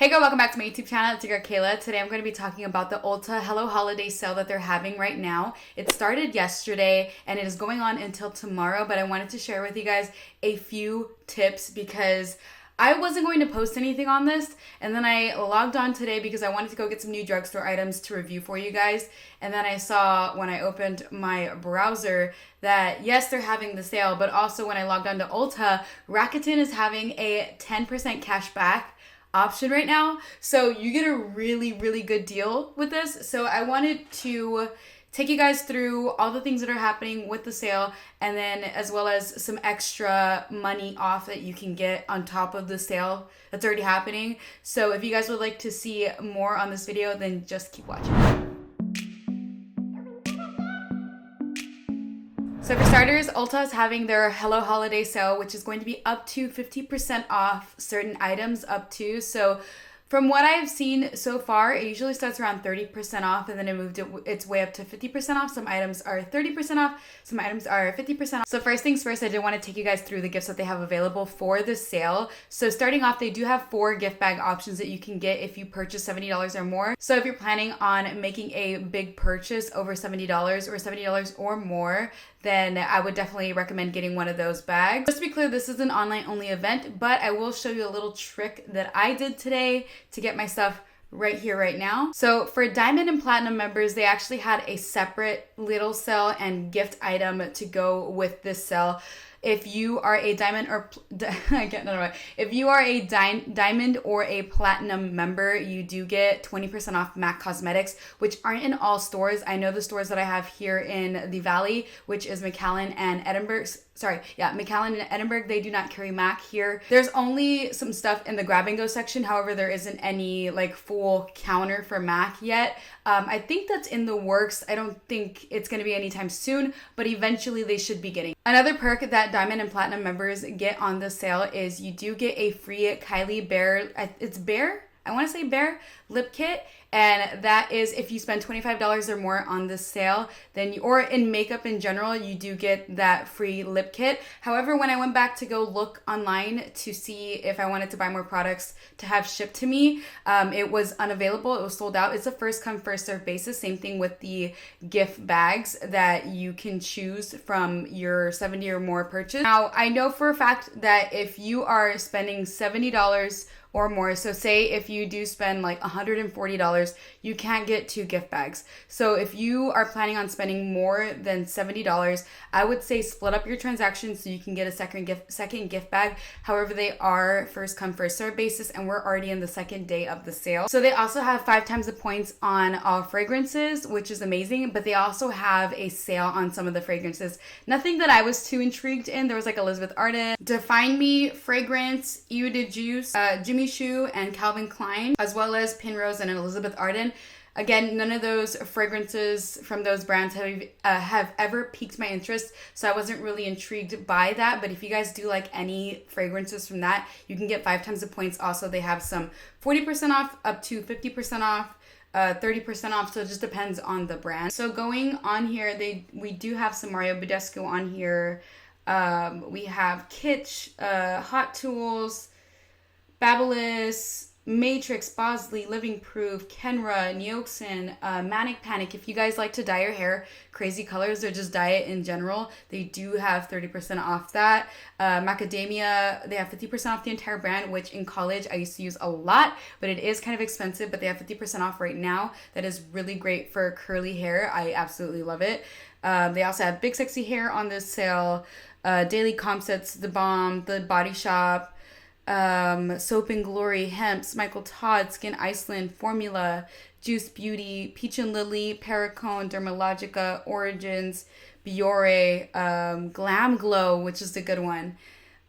Hey girl, welcome back to my YouTube channel. It's your girl Kayla. Today I'm going to be talking about the Ulta Hello Holiday sale that they're having right now. It started yesterday and it is going on until tomorrow, but I wanted to share with you guys a few tips because I wasn't going to post anything on this, and then I logged on today because I wanted to go get some new drugstore items to review for you guys, and then I saw when I opened my browser that yes, they're having the sale, but also when I logged on to Ulta, Rakuten is having a 10% cash back option right now. So you get a really good deal with this. So I wanted to take you guys through all the things that are happening with the sale, and then as well as some extra money off that you can get on top of the sale that's already happening. So if you guys would like to see more on this video, then just keep watching. So for starters, Ulta is having their Hello Holiday sale, which is going to be up to 50% off certain items up to. So from what I've seen so far, it usually starts around 30% off, and then it moved its way up to 50% off. Some items are 30% off, some items are 50% off. So first things first, I did want to take you guys through the gifts that they have available for the sale. So starting off, they do have 4 gift bag options that you can get if you purchase $70 or more. So if you're planning on making a big purchase over $70 or $70 or more, then I would definitely recommend getting one of those bags. Just to be clear, this is an online only event, but I will show you a little trick that I did today to get my stuff right here, right now. So for Diamond and Platinum members, they actually had a separate little sale and gift item to go with this sale. If you are a diamond or if you are a diamond or a platinum member, you do get 20% off MAC Cosmetics, which aren't in all stores. I know the stores that I have here in the Valley, which is McAllen and Edinburgh. McAllen and Edinburgh, they do not carry MAC here. There's only some stuff in the grab and go section. However, there isn't any like full counter for MAC yet. I think that's in the works. I don't think it's going to be anytime soon, but eventually they should be getting. Another perk that Diamond and Platinum members get on the sale is you do get a free Kylie Bear, I want to say Bear lip kit, and that is if you spend $25 or more on this sale, then or in makeup in general, you do get that free lip kit. However, when I went back to go look online to see if I wanted to buy more products to have shipped to me, it was unavailable. It was sold out. It's a first come first serve basis. Same thing with the gift bags that you can choose from your 70 or more purchase. Now, I know for a fact that if you are spending $70 or more, so say if you do spend like $140, you can't get 2 gift bags. So if you are planning on spending more than $70, I would say split up your transactions so you can get a second gift bag. However, they are first come first serve basis, and we're already in the second day of the sale. So they also have 5 times the points on all fragrances, which is amazing, but they also have a sale on some of the fragrances. Nothing that I was too intrigued in. There was like Elizabeth Arden, Define Me fragrance, Eau de Juice, Jimmy Choo, and Calvin Klein, as well as Penrose and Elizabeth Arden. Again, none of those fragrances from those brands have ever piqued my interest, so I wasn't really intrigued by that. But if you guys do like any fragrances from that, you can get 5 times the points. Also, they have some 40% off up to 50% off, 30% off, so it just depends on the brand. So going on here, we do have some Mario Badescu on here. We have Kitsch, Hot Tools, Babyliss, Matrix, Bosley, Living Proof, Kenra, Neoxin, Manic Panic. If you guys like to dye your hair crazy colors or just dye it in general, they do have 30% off that. Macadamia, they have 50% off the entire brand, which in college I used to use a lot, but it is kind of expensive, but they have 50% off right now. That is really great for curly hair. I absolutely love it. They also have Big Sexy Hair on this sale. Daily Comsets, The Bomb, The Body Shop, Soap and Glory, Hemps, Michael Todd, Skin Iceland, Formula, Juice Beauty, Peach and Lily, Paracone, Dermalogica, Origins, Biore, Glam Glow, which is the good one.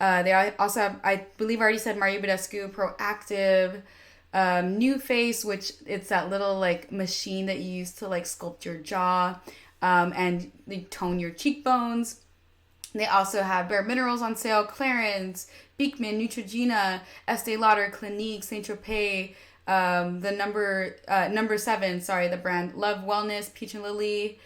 They also have, I believe I already said Mario Badescu, Proactive, New Face, which it's that little like machine that you use to like sculpt your jaw, and tone your cheekbones. They also have Bare Minerals on sale, Clarins, Beekman, Neutrogena, Estee Lauder, Clinique, Saint Tropez, the number 7, the brand Love Wellness, Peach and Lily.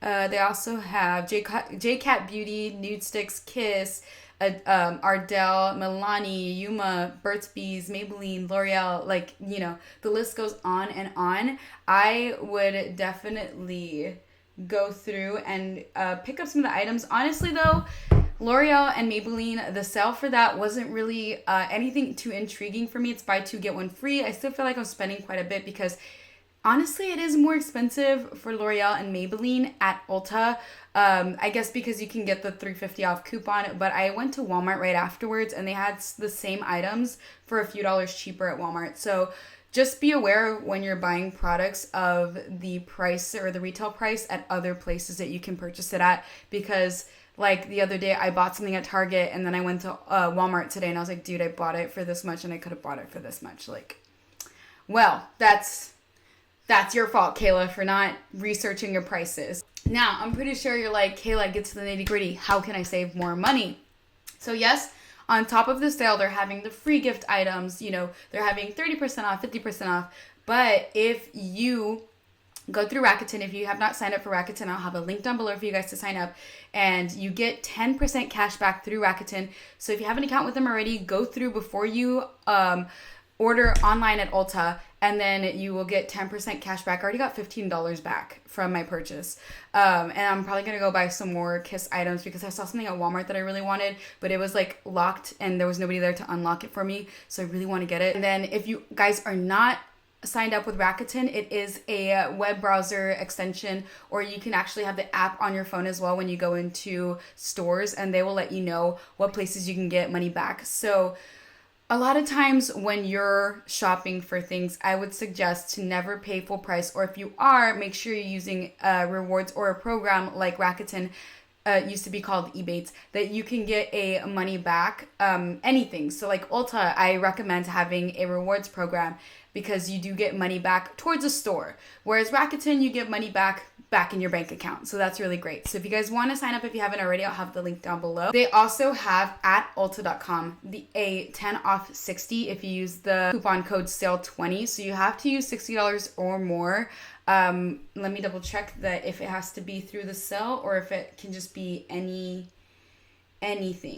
They also have J Cat Beauty, Nude Sticks, Kiss, Ardell, Milani, Yuma, Burt's Bees, Maybelline, L'Oreal, like, you know, the list goes on and on. I would definitely go through and pick up some of the items. Honestly, though, L'Oreal and Maybelline, the sale for that wasn't really anything too intriguing for me. It's buy two, get one free. I still feel like I'm spending quite a bit because honestly, it is more expensive for L'Oreal and Maybelline at Ulta. I guess because you can get the $3.50 off coupon, but I went to Walmart right afterwards and they had the same items for a few dollars cheaper at Walmart. So just be aware when you're buying products of the price or the retail price at other places that you can purchase it at, because like the other day I bought something at Target and then I went to Walmart today and I was like, dude, I bought it for this much and I could have bought it for this much. Like, well, that's your fault, Kayla, for not researching your prices. Now, I'm pretty sure you're like, Kayla, get to the nitty gritty. How can I save more money? So yes, on top of the sale, they're having the free gift items. You know, they're having 30% off, 50% off. But if you go through Rakuten, if you have not signed up for Rakuten, I'll have a link down below for you guys to sign up. And you get 10% cash back through Rakuten. So if you have an account with them already, go through before you order online at Ulta, and then you will get 10% cash back. I already got $15 back from my purchase. And I'm probably going to go buy some more Kiss items because I saw something at Walmart that I really wanted, but it was like locked and there was nobody there to unlock it for me. So I really want to get it. And then if you guys are not signed up with Rakuten, it is a web browser extension, or you can actually have the app on your phone as well when you go into stores, and they will let you know what places you can get money back. So a lot of times when you're shopping for things, I would suggest to never pay full price, or if you are, make sure you're using rewards or a program like Rakuten, used to be called Ebates, that you can get a money back anything. So like Ulta, I recommend having a rewards program because you do get money back towards a store, whereas Rakuten, you get money back in your bank account. So that's really great. So if you guys want to sign up, if you haven't already, I'll have the link down below. They also have at ulta.com a 10 off 60 if you use the coupon code SALE20. So you have to use $60 or more. Let me double check that if it has to be through the sale or if it can just be anything.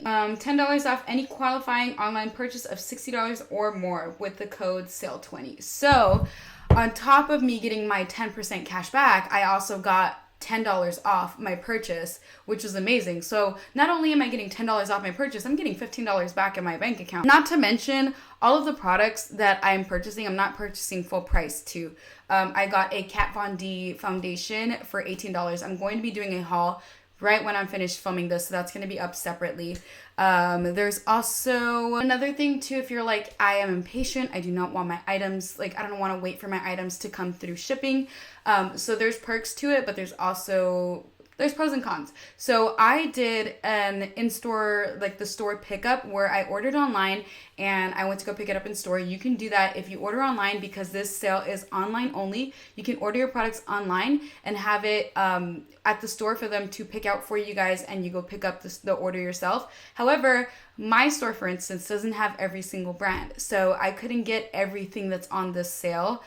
$10 off any qualifying online purchase of $60 or more with the code SALE20. So on top of me getting my 10% cash back, I also got $10 off my purchase, which was amazing. So not only am I getting $10 off my purchase, I'm getting $15 back in my bank account. Not to mention all of the products that I'm purchasing, I'm not purchasing full price too. I got a Kat Von D foundation for $18. I'm going to be doing a haul right when I'm finished filming this, so that's going to be up separately. There's also another thing too, if you're like, I am impatient, I do not want my items, like I don't want to wait for my items to come through shipping. So there's perks to it, but there's pros and cons. So I did an in-store, like the store pickup, where I ordered online and I went to go pick it up in store. You can do that if you order online, because this sale is online only. You can order your products online and have it at the store for them to pick out for you guys, and you go pick up the order yourself. However, my store, for instance, doesn't have every single brand, so I couldn't get everything that's on this sale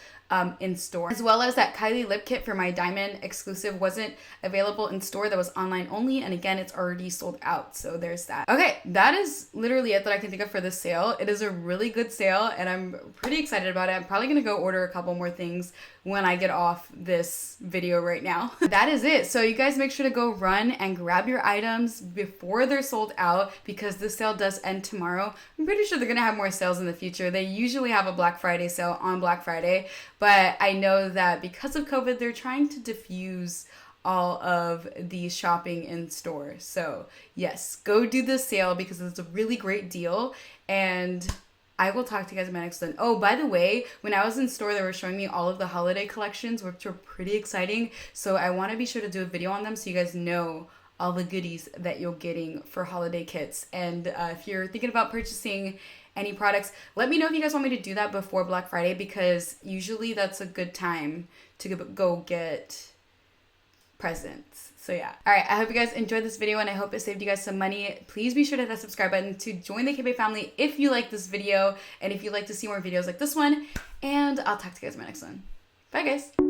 in store. As well as that Kylie lip kit for my diamond exclusive wasn't available in store, that was online only, and again, it's already sold out, so there's that. Okay, that is literally it that I can think of for this sale. It is a really good sale and I'm pretty excited about it. I'm probably gonna go order a couple more things when I get off this video right now. That is it. So you guys make sure to go run and grab your items before they're sold out, because this sale does end tomorrow. I'm pretty sure they're gonna have more sales in the future. They usually have a Black Friday sale on Black Friday, but I know that because of COVID, they're trying to diffuse all of the shopping in store. So yes, go do this sale because it's a really great deal, and I will talk to you guys in my next one. Oh, by the way, when I was in store, they were showing me all of the holiday collections, which were pretty exciting. So I want to be sure to do a video on them so you guys know all the goodies that you're getting for holiday kits. And if you're thinking about purchasing any products, let me know if you guys want me to do that before Black Friday, because usually that's a good time to go get presents. So yeah. All right, I hope you guys enjoyed this video and I hope it saved you guys some money. Please be sure to hit that subscribe button to join the KB family if you like this video and if you'd like to see more videos like this one. And I'll talk to you guys in my next one. Bye guys.